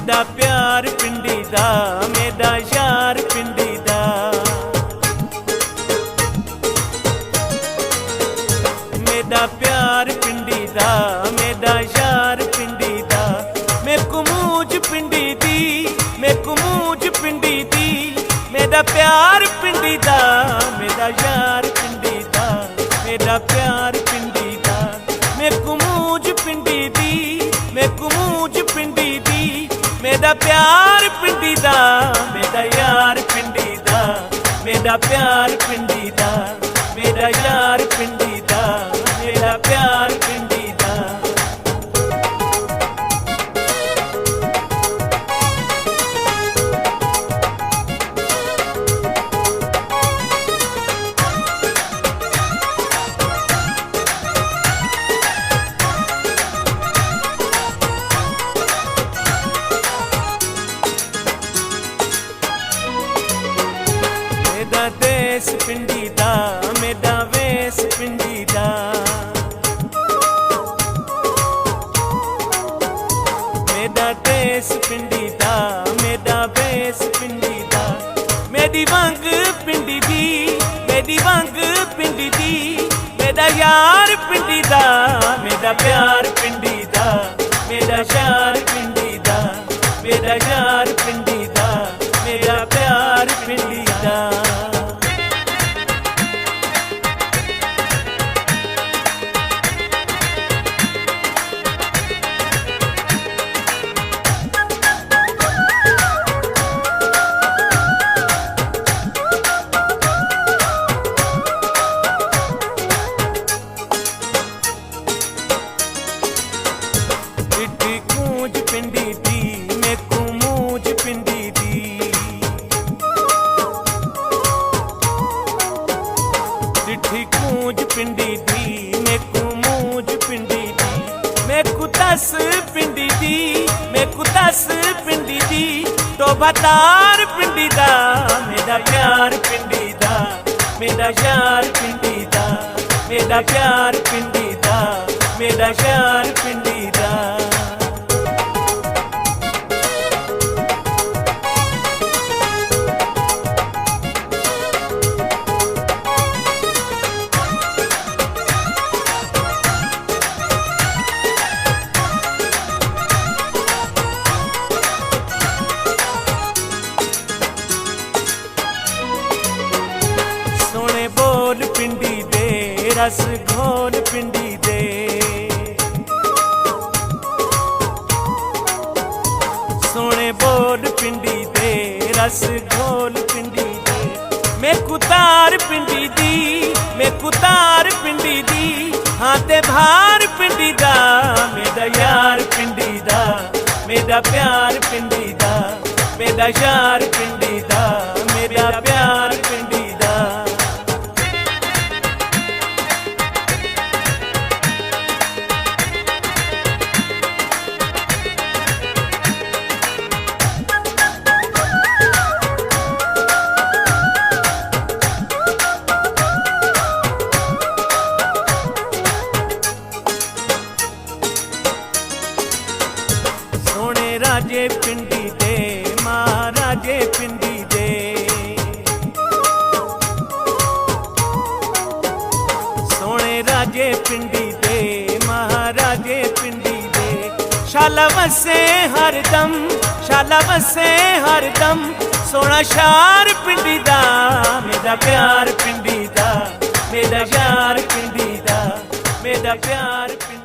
मेरा प्यार पिंडी दा, मेरा यार पिंडी दा। मेरा प्यार पिंडी दा, मेरा यार पिंडी दा। मैं कुमूज पिंडी दी, मैं कुमूज पिंडी दी। मेरा प्यार पिंडी दा, मेरा यार पिंडी दा। मेरा प्यार पिंडी दा, मैं कुमूज पिंडी दी, मैं कुमूज पिंडी दी। मेरा प्यार पिंडी दा, मेरा यार पिंडी दा। मेरा प्यार पिंडी दा, मेरा यार पिंडी दा। मेरा प्यार पिंडी दा। मेरा देश पिंडी दा, मेरा वेश पिंडी दा। मेरा देश पिंडी दा, मेरा वेश पिंडी दा। मेरी वंग पिंडी दी, मेरी वंग पिंडी दी। मेरा यार पिंडी दा, मेरा प्यार पिंडी दा। मेरा यार पिंडी दा, मेरा यार पिंडी दा। मेरा प्यार पिंडी दा। चिट्ठी कूंज पिंडी दी, मैं कुमूज पिंडी दी। चिट्ठी कूंज पिंडी दी, मैं कुमूज पिंडी दी। मैं कुतस पिंडी दी, मैं कुतस पिंडी दी। तो बतार पिंडी दा, मेरा प्यार पिंडी दा। मेरा यार पिंडी दा, मेरा प्यार पिंडी दा। मेरा यार पिंडी दा। सोने बोल पिंडी दे, रस घोल पिंडी दे। सोने बोल पिंडी दे, रस घोल पिंडी दे। मैं कुतार पिंडी दी, मैं कुतार पिंडी दी। हाँ ते भार पिंडी दा, मेरा यार पिंडी दा। मेरा प्यार पिंडी दा, मेरा यार पिंडी दा। मेरा प्यार पिंडी दा। सोने राजे पिंडी दे, महाराजे पिंडी दे। सोने राजे पिंडी दे, महाराजे पिंडी दे। शाला वसे हरदम, शाला वसे हरदम। सोना शार पिंडी दा, मेरा प्यार पिंडी दा। मेरा यार पिंडी दा, मेरा प्यार पिंडी।